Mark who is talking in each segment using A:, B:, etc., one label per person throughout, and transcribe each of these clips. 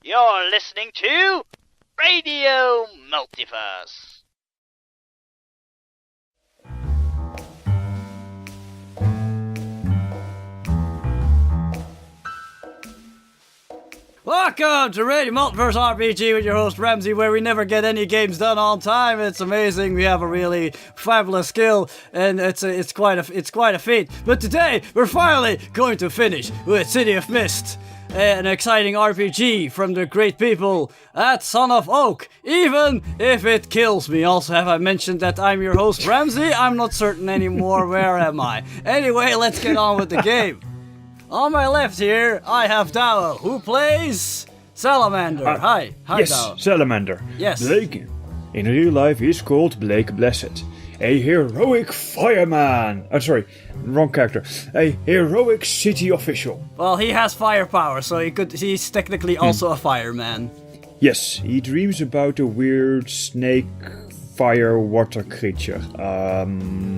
A: You're listening to Radio Multiverse.
B: Welcome to Radio Multiverse RPG with your host Ramsey, where we never get any games done on time. It's amazing. We have a really fabulous skill, and it's quite a feat. But today we're finally going to finish with City of Mist, an exciting RPG from the great people at Son of Oak. Even if it kills me. Also, have I mentioned that I'm your host Ramsey? I'm not certain anymore. Where am I? Anyway, let's get on with the game. On my left here, I have Dao, who plays Salamander. Hi
C: Yes,
B: Dao.
C: Salamander.
B: Yes.
C: Blake. In real life, he's called Blake Blessed. A heroic fireman. Wrong character. A heroic city official.
B: Well, he has firepower, so he's technically also a fireman.
C: Yes, he dreams about a weird snake fire water creature.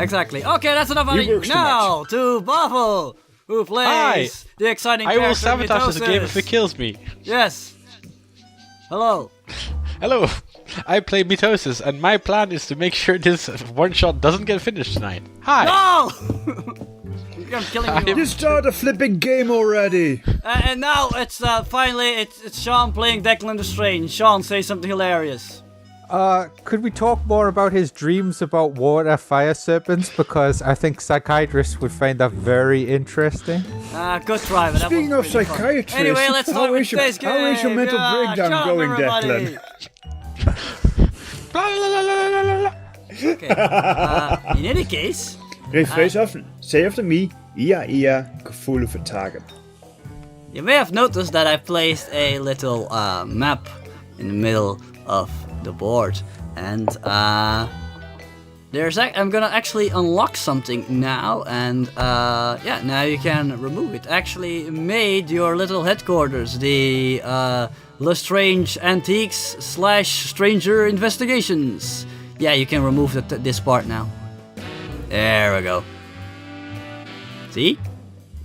B: Exactly. Okay, that's enough of
C: He
B: you.
C: works too
B: Now to Buffle, who plays the exciting
D: I will
B: character
D: sabotage this game
B: Mitosis.
D: if it kills me.
B: Yes. Hello.
D: Hello, I play Mitosis, and my plan is to make sure this one-shot doesn't get finished tonight. Hi!
B: No! I'm killing you.
C: You start a flipping game already.
B: And now it's finally it's Sean playing Declan the Strange. Sean, say something hilarious.
E: Could we talk more about his dreams about water fire serpents? Because I think psychiatrists would find that very interesting.
B: Good try, but that
C: Speaking of
B: wasn't really fun.
C: psychiatrists,
B: Anyway, let's start with today's game.
C: how is your mental breakdown
B: Sean,
C: going,
B: everybody.
C: Declan?
B: Okay. In any case,
C: Say after me. Ia, gevoelig vertagen.
B: you may have noticed that I placed a little map in the middle of the board, and I'm gonna actually unlock something now, and now you can remove it. Actually made your little headquarters, the Lestrange Antiques / Stranger Investigations. Yeah, you can remove this part now. There we go. See?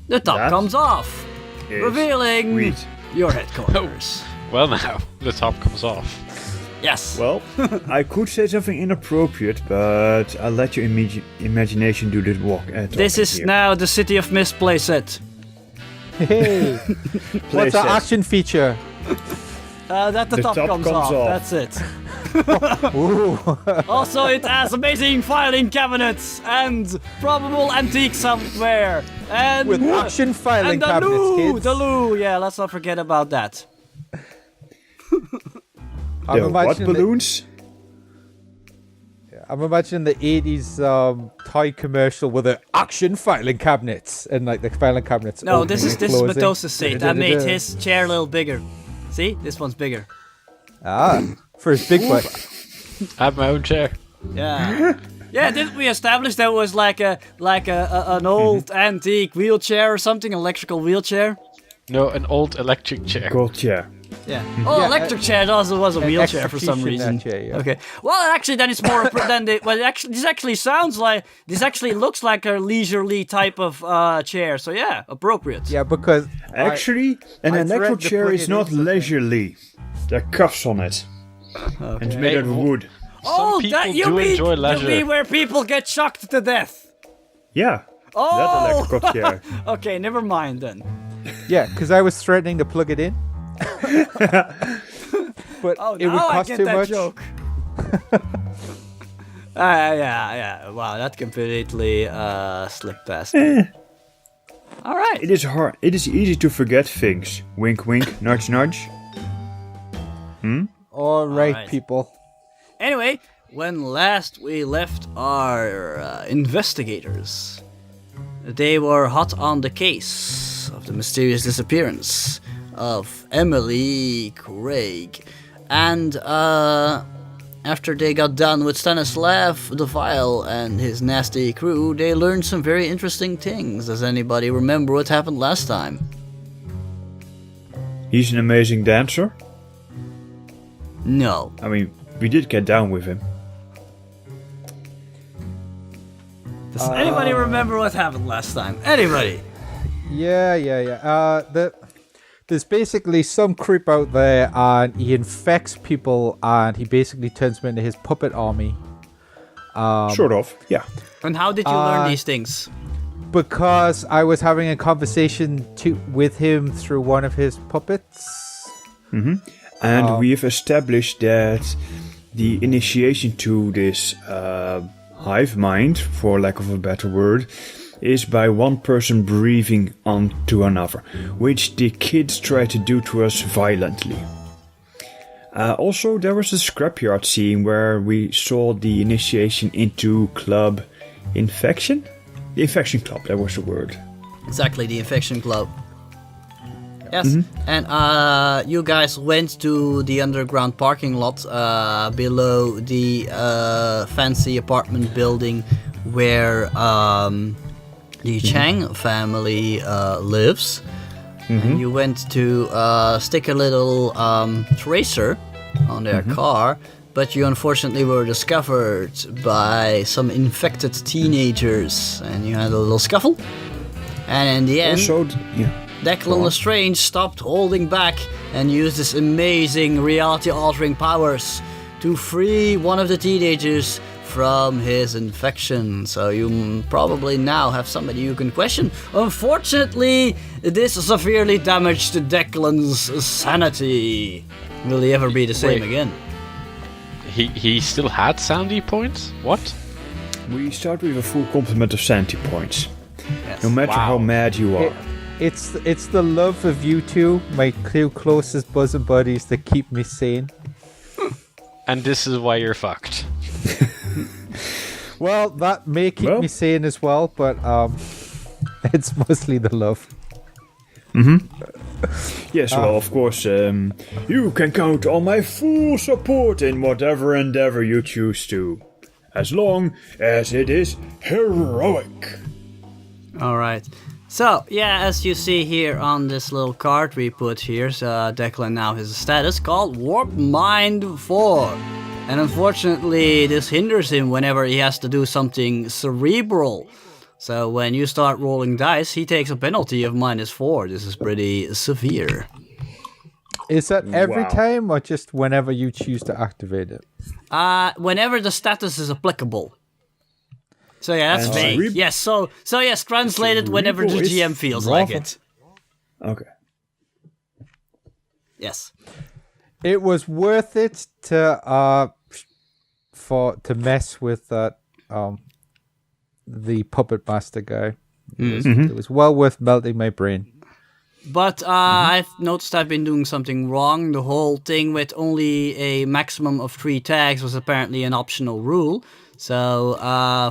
B: The top
C: That
B: comes off,
C: is
B: revealing
C: sweet.
B: your headquarters.
D: Well now, the top comes off.
B: Yes.
C: Well, I could say something inappropriate, but I'll let your imagination do the walk.
B: This is now the City of Mist playset.
E: Hey, what's the
C: Playset.
E: action feature?
B: That the top comes off. That's it. Also, it has amazing filing cabinets and probable antique software and
E: With action filing
B: and the
E: cabinets,
B: loo,
E: kids.
B: the loo. Yeah, let's not forget about that.
E: I'm
C: What
E: imagining
C: balloons?
E: I'm imagining the 80s toy commercial with the action filing cabinets and like the filing cabinets.
B: No,
E: opening
B: this is
E: and closing.
B: Mitosis' seat. I made his chair a little bigger. See, this one's bigger.
E: For his big butt.
D: I have my own chair.
B: Yeah. Yeah, didn't we establish that was like an old antique wheelchair or something, electrical wheelchair?
D: No, an old electric chair.
C: Gold chair.
B: Yeah. Oh, electric chair also was a wheelchair for some
E: execution
B: reason.
E: chair, yeah.
B: Okay. Well, actually, then it's more than the. Well, this actually looks like a leisurely type of chair. So yeah, appropriate.
E: Yeah, because
C: Actually, an
E: I
C: electro
E: thread the
C: chair
E: plug
C: is
E: in
C: not
E: something.
C: leisurely. There are cuffs on it. And it's made out of wood.
B: Oh,
D: people
B: that you
D: do
B: mean
D: enjoy
B: you
D: leisure.
B: mean where people get shocked to death?
C: Yeah.
B: Oh.
C: That electrical chair.
B: Okay, never mind then.
E: yeah, because I was threatening to plug it in. But
B: Oh,
E: it would
B: now I
E: cost
B: get
E: too
B: that
E: much.
B: joke. Yeah. Wow, that completely slipped past me. All right.
C: It is hard. It is easy to forget things. Wink, wink, nudge, nudge.
E: All right,
B: right.
E: people.
B: Anyway, when last we left our investigators, they were hot on the case of the mysterious disappearance of Emily Craig. And after they got done with Stanislav the Vile and his nasty crew, they learned some very interesting things. Does anybody remember what happened last time?
C: He's an amazing dancer.
B: No.
C: I mean, we did get down with him.
B: Does anybody remember what happened last time? Anybody?
E: Yeah. there's basically some creep out there, and he infects people, and he basically turns them into his puppet army.
C: Sort of, yeah.
B: And how did you learn these things?
E: Because I was having a conversation with him through one of his puppets.
C: And we've established that the initiation to this hive mind, for lack of a better word, is by one person breathing onto another, which the kids try to do to us violently. Also, there was a scrapyard scene where we saw the initiation into Club Infection? The Infection Club, that was the word.
B: Exactly, the Infection Club. Yes, and you guys went to the underground parking lot below the fancy apartment building where the Chang family lives. And you went to stick a little tracer on their car, but you unfortunately were discovered by some infected teenagers, and you had a little scuffle. And in the end, Declan Lestrange stopped holding back and used his amazing reality-altering powers to free one of the teenagers from his infection. So you probably now have somebody you can question. Unfortunately, this severely damaged Declan's sanity. Will he ever be the same again?
D: He still had sanity points? What?
C: We start with a full complement of sanity points.
B: Yes.
C: No matter how mad you are.
E: It's the love of you two, my two closest bosom buddies, that keep me sane.
D: And this is why you're fucked.
E: Well, that may keep me sane as well, but it's mostly the love.
C: Yes, well, of course, you can count on my full support in whatever endeavor you choose to. As long as it is heroic.
B: Alright. So, yeah, as you see here on this little card we put here, Declan now has a status called Warp Mind 4. And unfortunately, this hinders him whenever he has to do something cerebral. So when you start rolling dice, he takes a penalty of -4. This is pretty severe.
E: Is that every time, or just whenever you choose to activate it?
B: Whenever the status is applicable. So yeah, that's vague. Yes, so yes, translated whenever the GM feels like it.
C: Okay.
B: Yes.
E: It was worth it to mess with that the puppet master guy. It was well worth melting my brain.
B: But I've noticed I've been doing something wrong. The whole thing with only a maximum of 3 tags was apparently an optional rule. So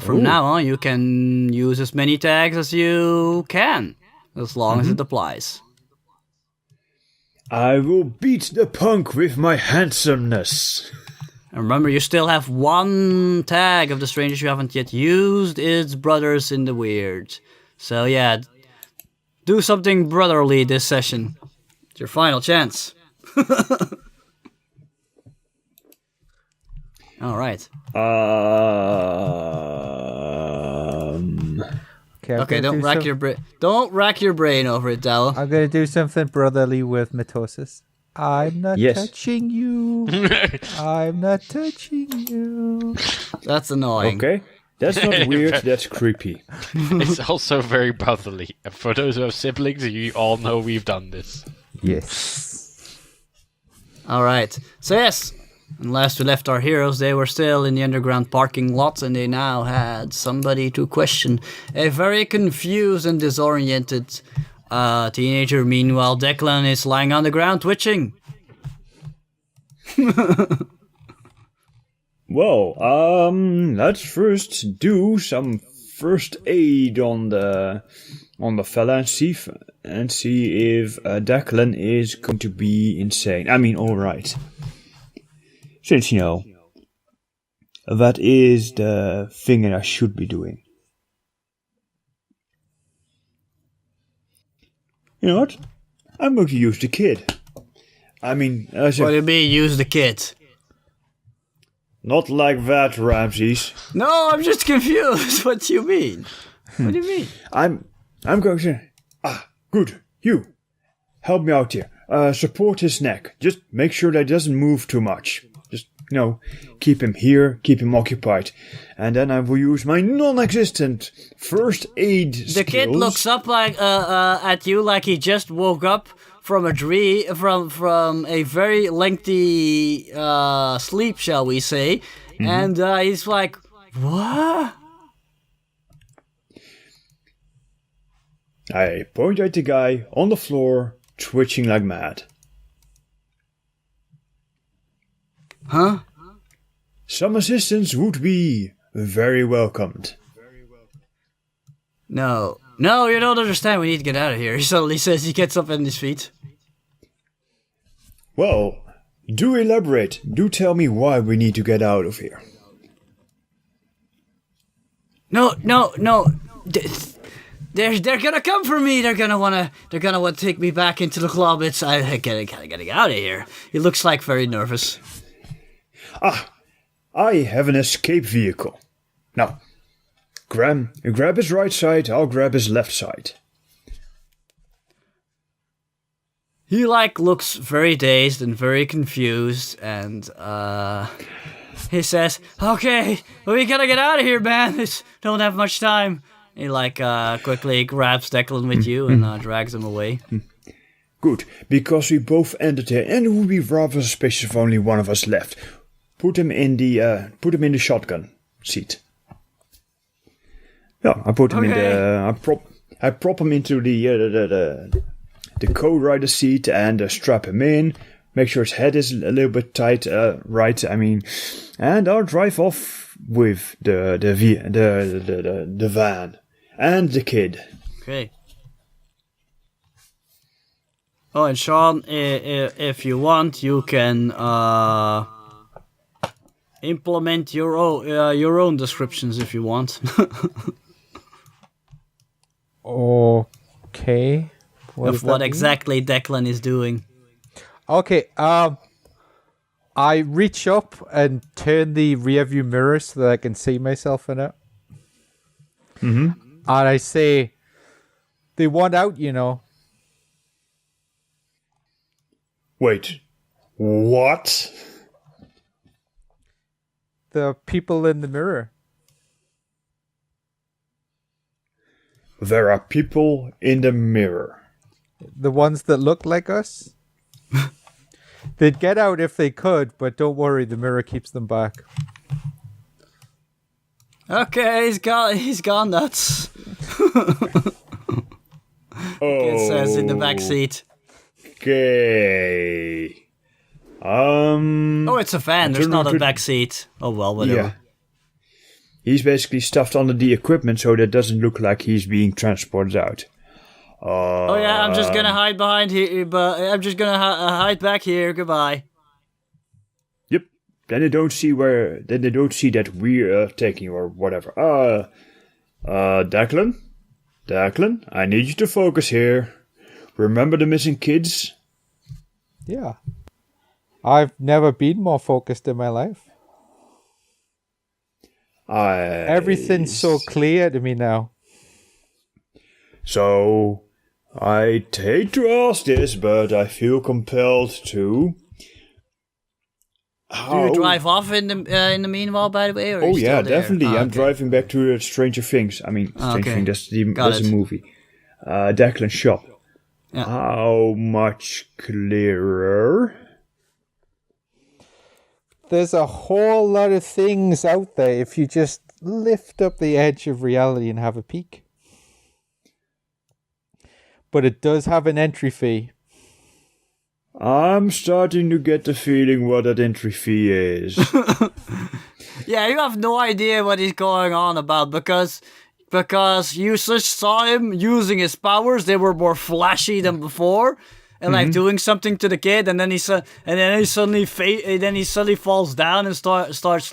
B: from now on, you can use as many tags as you can, as long as it applies.
C: I will beat the punk with my handsomeness.
B: And remember, you still have 1 tag of the strangers you haven't yet used. It's Brothers in the Weird. So yeah, do something brotherly this session. It's your final chance. All right. Okay, don't rack your brain. Don't rack your brain over it, Dowell.
E: I'm gonna do something brotherly with mitosis. I'm not touching you. I'm not touching you.
B: That's annoying.
C: Okay. That's not weird, that's creepy.
D: It's also very brotherly. And for those who have siblings, you all know we've done this.
E: Yes.
B: Alright. So yes, and last we left our heroes, they were still in the underground parking lot, and they now had somebody to question. A very confused and disoriented teenager. Meanwhile, Declan is lying on the ground twitching.
C: Well, let's first do some first aid on the fella and see if Declan is going to be insane. I mean, all right. Since that is the thing that I should be doing. You know what? I'm going to use the kid. I mean,
B: what do you mean, use the kid?
C: Not like that, Ramses.
B: No, I'm just confused. What do you mean? What do you mean?
C: I'm going to... good. You. Help me out here. support his neck. Just make sure that he doesn't move too much. Just, keep him here, keep him occupied. And then I will use my non-existent first aid skills.
B: The kid looks up at you like he just woke up from a from a very lengthy sleep, shall we say. Mm-hmm. And he's like, what?
C: I point at the guy on the floor, twitching like mad.
B: Huh?
C: Some assistance would be very welcomed.
B: No, you don't understand. We need to get out of here. He suddenly says. He gets up on his feet.
C: Well, do elaborate. Do tell me why we need to get out of here.
B: No. They're gonna come for me. They're gonna want to take me back into the club. I gotta get out of here. He looks like very nervous.
C: I have an escape vehicle. Now, grab his right side, I'll grab his left side.
B: He looks very dazed and very confused, and he says, "Okay, we gotta get out of here, man. Don't have much time." He quickly grabs Declan with you and drags him away.
C: Good, because we both entered here, and it would be rather suspicious if only one of us left. Put him in the shotgun seat. Yeah, I put him in the. I prop him into the co-rider seat and strap him in. Make sure his head is a little bit tight, right? I mean, and I'll drive off with the van and the kid.
B: Okay. Oh, and Sean, if you want, you can implement your own descriptions if you want.
E: Okay.
B: What exactly Declan is doing.
E: Okay. I reach up and turn the rear view mirror so that I can see myself in it.
C: Mm-hmm.
E: And I say, "They want out, you know."
C: Wait, what?
E: The people in the mirror.
C: There are people in the mirror.
E: The ones that look like us. They'd get out if they could, but don't worry, the mirror keeps them back.
B: Okay, he's gone nuts. It says in the back seat.
C: Okay.
B: Oh, it's a van. There's not a back seat. Oh well, whatever.
C: Yeah. He's basically stuffed under the equipment so that it doesn't look like he's being transported out.
B: Oh yeah, I'm just gonna hide behind here, but I'm just gonna hide back here. Goodbye.
C: Yep. Then they don't see that we're taking or whatever. Declan, I need you to focus here. Remember the missing kids?
E: Yeah. I've never been more focused in my life. Everything's so clear to me now.
C: So, I hate to ask this, but I feel compelled to.
B: Do you drive off in the meanwhile, by the way? Or
C: oh
B: you
C: yeah,
B: still there?
C: definitely. I'm driving back to Stranger Things. I mean, Stranger Things. That's a movie. Declan's shop.
B: Yeah.
C: How much clearer?
E: There's a whole lot of things out there if you just lift up the edge of reality and have a peek. But it does have an entry fee.
C: I'm starting to get the feeling what that entry fee is.
B: Yeah, you have no idea what he's going on about because you just saw him using his powers. They were more flashy than before, and doing something to the kid. And then he suddenly falls down and starts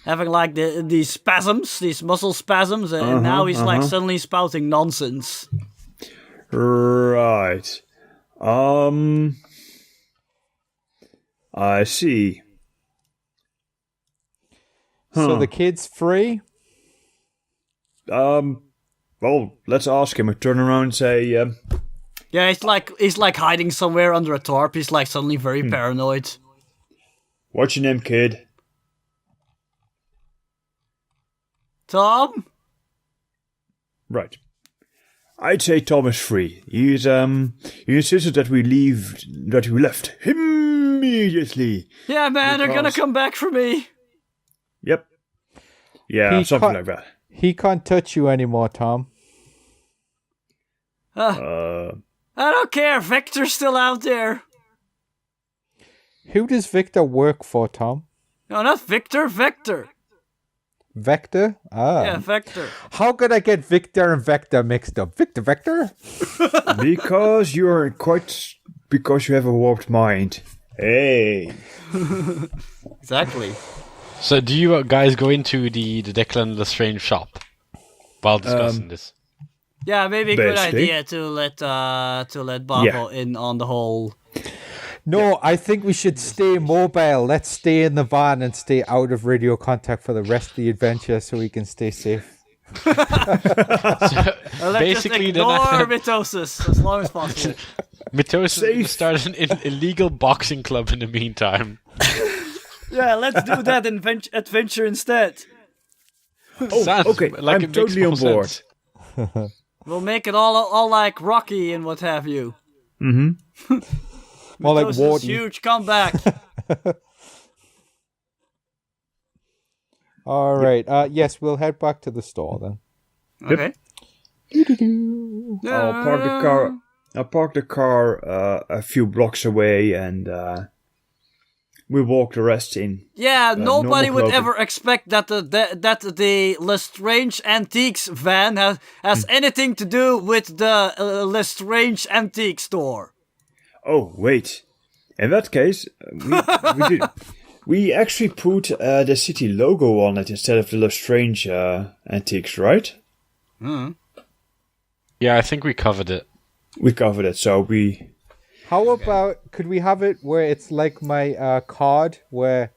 B: having these spasms, these muscle spasms, and now he's suddenly spouting nonsense.
C: Right. I see.
E: So the kid's free?
C: Well, let's ask him. I turn around and say,
B: Yeah, he's like hiding somewhere under a tarp. He's like suddenly very paranoid.
C: What's your name, kid?
B: Tom?
C: Right. I'd say Tom is free. He insisted that we left immediately.
B: Yeah, man, they're gonna come back for me.
C: Yep. Yeah, something like that.
E: He can't touch you anymore, Tom.
B: I don't care. Victor's still out there.
E: Who does Victor work for, Tom?
B: No, not Victor. Vector.
E: Vector? Ah.
B: Yeah, Vector.
E: How could I get Victor and Vector mixed up? Vector?
C: Because you have a warped mind. Hey.
B: Exactly.
D: So do you guys go into the Declan Lestrange shop while discussing this?
B: Yeah, maybe a good
C: Basically.
B: idea to let Bavo in on the whole.
E: No, I think we should stay mobile. Let's stay in the van and stay out of radio contact for the rest of the adventure so we can stay safe.
D: Basically,
B: then ignore mitosis as long as possible.
D: Mitosis started an illegal boxing club in the meantime.
B: Yeah, let's do that adventure instead.
C: Oh,
D: Sounds
C: okay.
D: like
C: I'm
D: it makes
C: totally
D: more
C: on board.
D: sense.
B: We'll make it all like Rocky and what have you.
C: Mm-hmm.
E: More like
B: Mitosis'
E: Warden.
B: huge comeback.
E: All right. Yes, we'll head back to the store then.
B: Okay.
C: I'll park the car a few blocks away and we walk the rest in.
B: Yeah, nobody
C: normal
B: would
C: clothing.
B: ever expect that the Lestrange Antiques van has anything to do with the Lestrange Antique store.
C: Oh, wait. In that case, we did. We actually put the city logo on it instead of the Lestrange Antiques, right?
D: Yeah, I think we covered it.
C: We covered it, so we...
E: How about, could we have it where it's like my card, where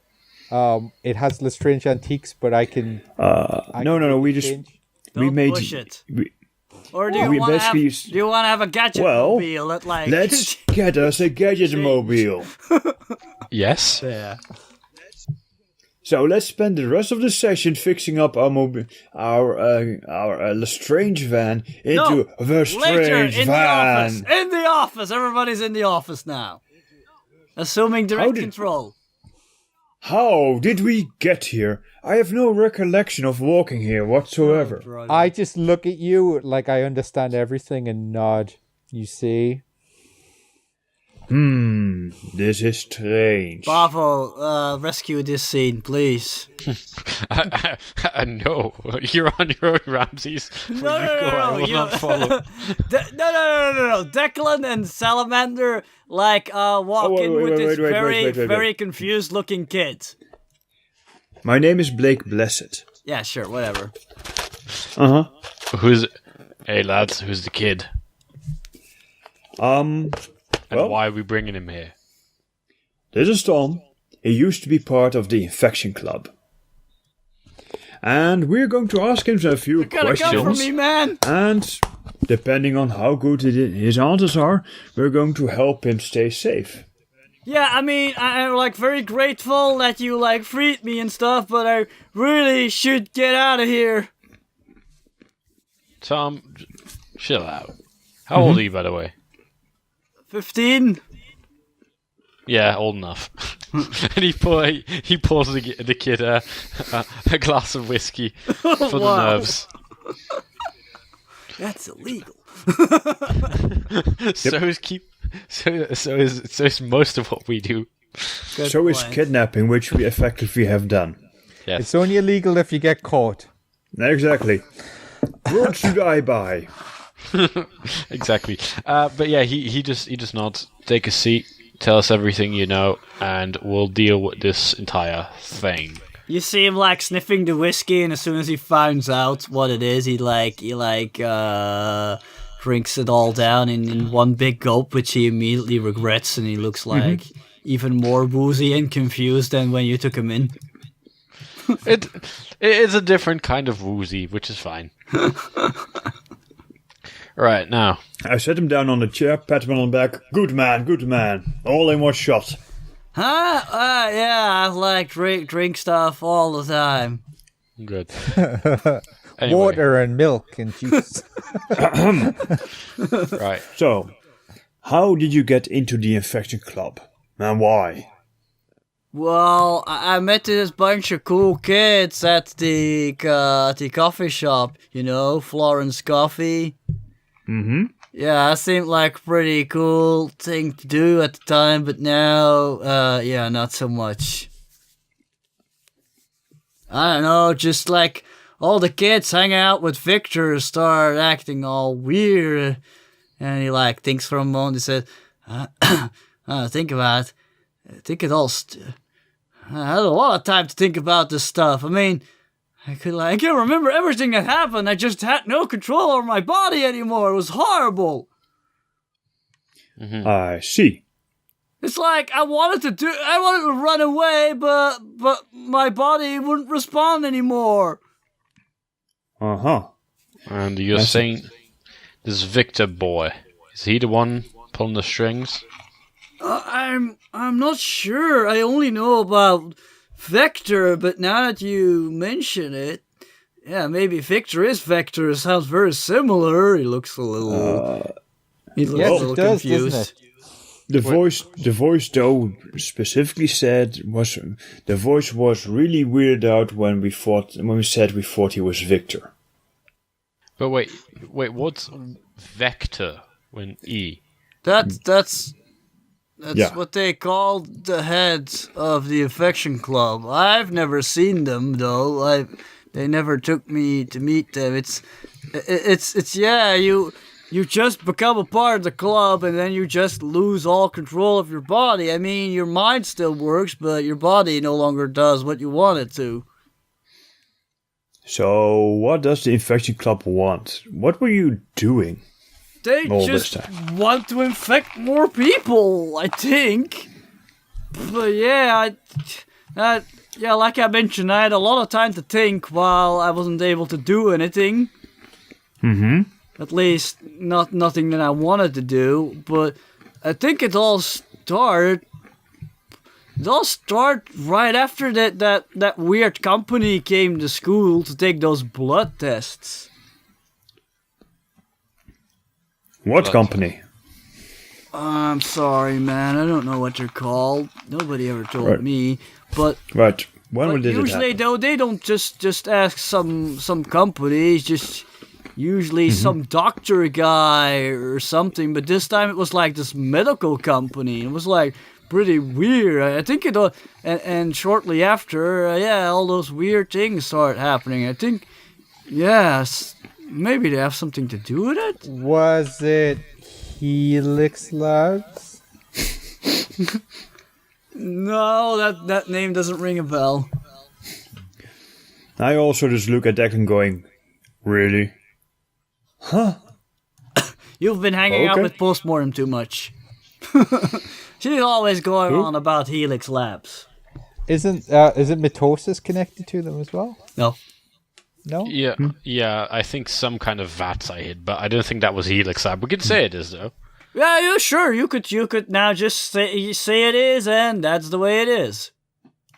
E: it has Lestrange Antiques, but I can...
C: No, we just...
E: change?
C: We
B: Don't
C: made...
B: push it.
C: We,
B: Or do you
C: we
B: want to
C: basically
B: have a gadget
C: Well,
B: mobile that like?
C: let's get us a gadget mobile.
D: Yes.
B: Yeah.
C: So let's spend the rest of the session fixing up our Lestrange van into the
B: Later
C: Strange
B: in
C: van.
B: the office. In the office. Everybody's in the office now. Assuming direct control.
C: How did we get here? I have no recollection of walking here whatsoever.
E: I just look at you like I understand everything and nod. You see?
C: This is strange.
B: Bravo, rescue this scene, please.
D: No, you're on your own, Ramses.
B: No,
D: I will not follow.
B: No. Declan and Salamander walk in with this very confused looking kid.
C: My name is Blake Blessed.
B: Yeah, sure, whatever.
D: Hey lads, who's the kid? And why are we bringing him here?
C: This is Tom. He used to be part of the Infection Club. And we're going to ask him a few questions.
B: Come for me, man.
C: And depending on how good his answers are, we're going to help him stay safe.
B: Yeah, I mean, I'm very grateful that you freed me and stuff, but I really should get out of here.
D: Tom, chill out. How old are you, by the way?
B: 15?
D: Yeah, old enough. And he pours the kid a glass of whiskey for the nerves.
B: That's illegal.
D: So is most of what we do.
B: Good
C: so is
B: point.
C: kidnapping, which we effectively have done.
D: Yes.
E: It's only illegal if you get caught.
C: Exactly. Words to die by.
D: Exactly. But yeah, he just nods. Take a seat. Tell us everything you know, and we'll deal with this entire thing.
B: You see him sniffing the whiskey, and as soon as he finds out what it is, he drinks it all down in one big gulp, which he immediately regrets, and he looks even more woozy and confused than when you took him in.
D: It is a different kind of woozy, which is fine. Right, now.
C: I set him down on the chair, pat him on the back. Good man. All in one shot.
B: Huh? Yeah, I like drink stuff all the time.
D: Good. Anyway.
E: Water and milk and juice.
D: Right.
C: So, how did you get into the infection club? And why?
B: Well, I met this bunch of cool kids at the coffee shop, Florence Coffee.
C: Mm-hmm.
B: Yeah, that seemed like a pretty cool thing to do at the time, but now, not so much. I don't know, just like all the kids hang out with Victor start acting all weird, and he thinks for a moment. He said, "Think about it. I had a lot of time to think about this stuff. I mean, I can't remember everything that happened. I just had no control over my body anymore. It was horrible."
C: Mm-hmm. I see.
B: It's like I wanted to run away, but my body wouldn't respond anymore.
C: Uh-huh.
D: And you're saying this Victor boy, is he the one pulling the strings?
B: I'm not sure. I only know about Vector, but now that you mention it, yeah, maybe Victor is Vector. It sounds very similar. He looks a little... he looks a little confused.
E: Doesn't it?
C: The voice though specifically said the voice was really weirded out when we said we thought he was Victor.
D: But wait, what's Vector when E?
B: That's what they called the heads of the infection club. I've never seen them though. They never took me to meet them. You just become a part of the club and then you just lose all control of your body. I mean, your mind still works, but your body no longer does what you want it to.
C: So, what does the infection club want? What were you doing?
B: They just want to infect more people, I think. But like I mentioned, I had a lot of time to think while I wasn't able to do anything.
C: Mm-hmm.
B: At least nothing that I wanted to do. But I think it all started right after that weird company came to school to take those blood tests.
C: What company?
B: I'm sorry, man. I don't know what they're called. Nobody ever told me. But
C: right. When did it happen?
B: Usually, though, they don't just ask some companies. Just usually some doctor guy or something. But this time it was like this medical company. It was like pretty weird. I think it. And shortly after, all those weird things start happening. I think, maybe they have something to do with it.
E: Was it Helix Labs?
B: No, that name doesn't ring a bell.
C: I also just look at Declan going, really? Huh?
B: You've been hanging out with Postmortem too much. She's always going on about Helix Labs.
E: Isn't mitosis connected to them as well?
B: No.
E: No?
D: Yeah, I think some kind of VATS I hit, but I don't think that was Helix Lab. We could say it is, though.
B: Yeah, sure. You could now just say it is, and that's the way it is.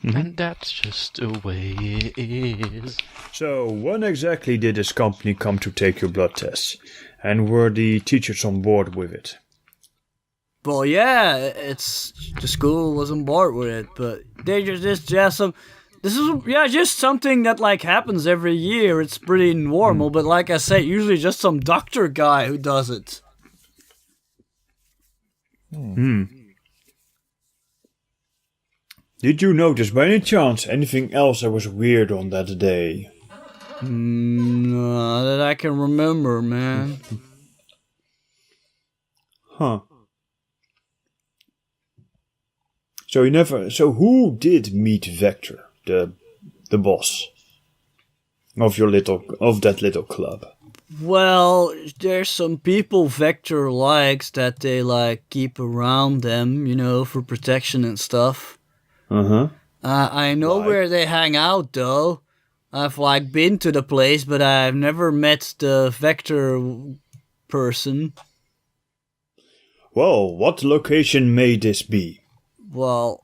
C: Mm-hmm.
D: And that's just the way it is.
C: So, when exactly did this company come to take your blood tests? And were the teachers on board with it?
B: Well, yeah, the school was on board with it, but they just something that happens every year. It's pretty normal, but like I said, usually just some doctor guy who does it.
C: Did you notice by any chance anything else that was weird on that day?
B: No, that I can remember, man.
C: Huh. So who did meet Vector, the boss of that little club?
B: Well, there's some people Vector likes that they keep around them, for protection and stuff.
C: Uh-huh.
B: I know where they hang out though. I've been to the place, but I've never met the Vector person.
C: Well, what location may this be?
B: Well,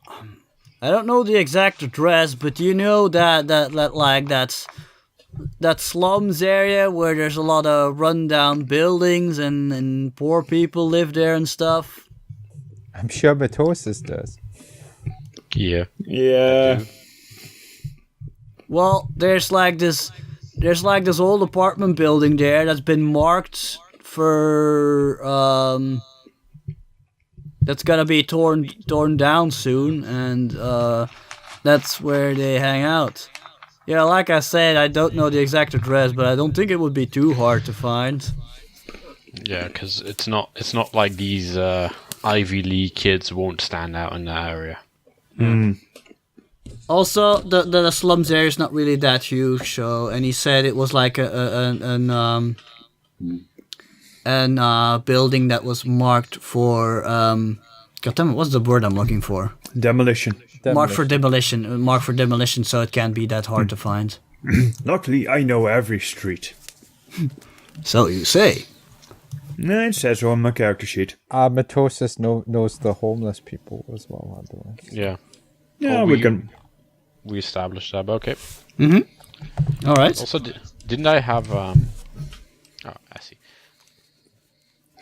B: I don't know the exact address, but you know that slums area where there's a lot of rundown buildings and poor people live there and stuff.
E: I'm sure Mitosis does.
D: Yeah.
C: Yeah.
B: Well, there's like this old apartment building there that's been marked for that's gonna be torn down soon, and that's where they hang out. Yeah, like I said, I don't know the exact address, but I don't think it would be too hard to find.
D: Yeah, because it's not like these Ivy League kids won't stand out in that area.
B: Also, the slums area is not really that huge, so, and he said it was like an building that was marked for goddammit, what's the word I'm looking for?
C: Demolition.
B: Marked for demolition, so it can't be that hard to find.
C: Luckily, I know every street.
B: So you say.
C: No, it says so on my character sheet.
E: Mitosis knows the homeless people as well, otherwise.
D: Yeah.
C: Yeah,
D: Well, we established that, but okay.
B: Mm-hmm. All right.
D: Also, didn't I have... Oh, I see.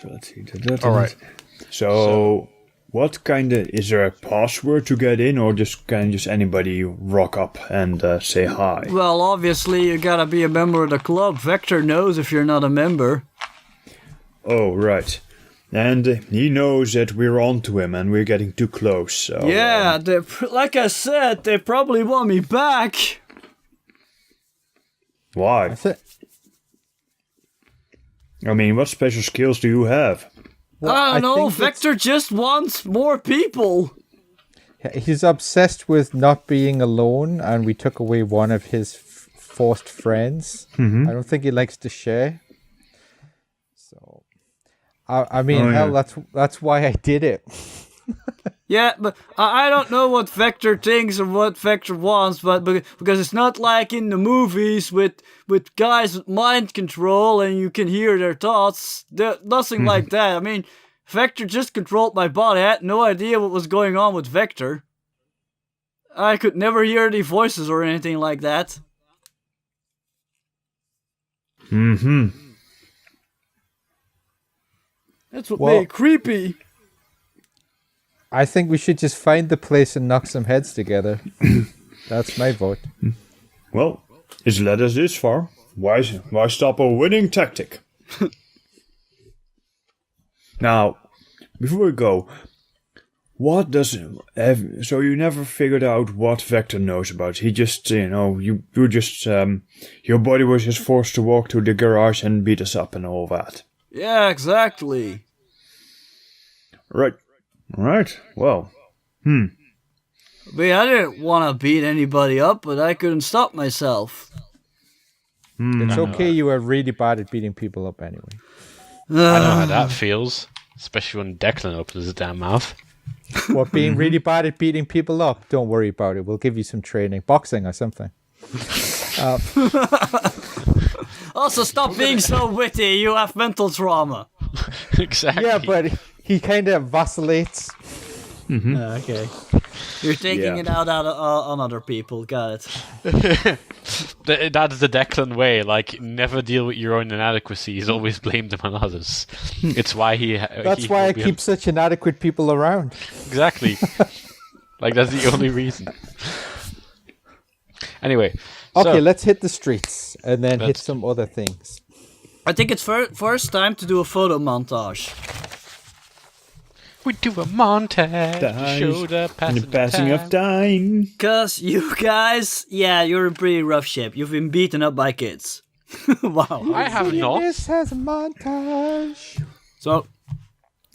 C: So let's see.
D: All right.
C: So, what kind of... Is there a password to get in, or can just anybody rock up and say hi?
B: Well, obviously, you gotta be a member of the club. Vector knows if you're not a member.
C: Oh, right. And he knows that we're on to him and we're getting too close, so...
B: Yeah, like I said, they probably want me back.
C: Why?
E: That's it.
C: I mean, what special skills do you have?
E: Well,
B: I don't know,
E: think it's-
B: Vector just wants more people.
E: He's obsessed with not being alone, and we took away one of his forced friends.
C: Mm-hmm.
E: I don't think he likes to share. So, I mean,
C: Oh,
E: hell,
C: yeah.
E: that's why I did it.
B: Yeah, but I don't know what Vector thinks or what Vector wants, but because it's not like in the movies with guys with mind control and you can hear their thoughts. Nothing like that. I mean, Vector just controlled my body. I had no idea what was going on with Vector. I could never hear any voices or anything like that.
C: Mm-hmm.
B: That's what
E: Well-
B: made it creepy.
E: I think we should just find the place and knock some heads together. That's my vote.
C: Well, it's led us this far. Why stop a winning tactic? Now, before we go, so you never figured out what Vector knows about? He just, you just, your body was just forced to walk to the garage and beat us up and all that.
B: Yeah, exactly.
C: Right, well,
B: I mean, I didn't want to beat anybody up, but I couldn't stop myself.
E: It's okay, you are really bad at beating people up anyway.
D: I know how that feels, especially when Declan opens his damn mouth.
E: What, being really bad at beating people up? Don't worry about it. We'll give you some training. Boxing or something.
B: Also, stop being so witty. You have mental trauma.
D: Exactly.
E: Yeah, but he kind of vacillates.
B: Okay. You're taking
C: Yeah.
B: it out on other people. Got it.
D: That's the Declan way. Like, never deal with your own inadequacies. Always blame them on others. It's why he.
E: That's why I keep such inadequate people around.
D: Exactly. Like, that's the only reason. Anyway.
E: Okay,
D: so,
E: let's hit the streets and then hit
D: Let's-
E: some other things.
B: I think it's first time to do a photo montage.
D: we do a montage. to Show the
C: passing of time.
B: Cause you guys, yeah, you're in pretty rough shape. You've been beaten up by kids. Wow.
D: I have not.
E: This has a montage.
B: So,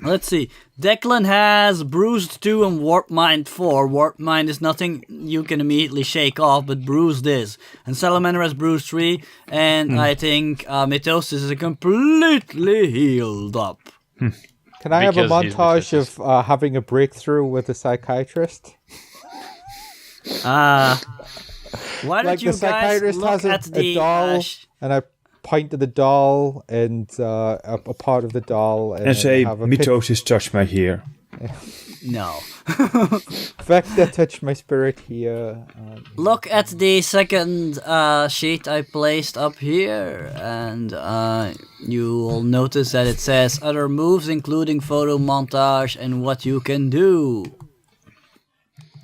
B: let's see. Declan has Bruised 2 and Warp Mind 4. Warp Mind is nothing you can immediately shake off, but Bruised is. And Salamander has Bruised 3, and I think Mitosis is completely healed up.
E: Can I have a
D: Because he's
E: montage
D: Mitosis.
E: of having a breakthrough with a psychiatrist?
B: Why don't
E: Like
B: you
E: the
B: guys
E: psychiatrist
B: look
E: has
B: at
E: a
B: the
E: doll and a point to the doll and a part of the doll
C: and say, mitosis touch my hair.
B: No.
E: Vector touch my spirit here.
B: Look at the second sheet I placed up here, and you will notice that it says other moves, including photo montage and what you can do.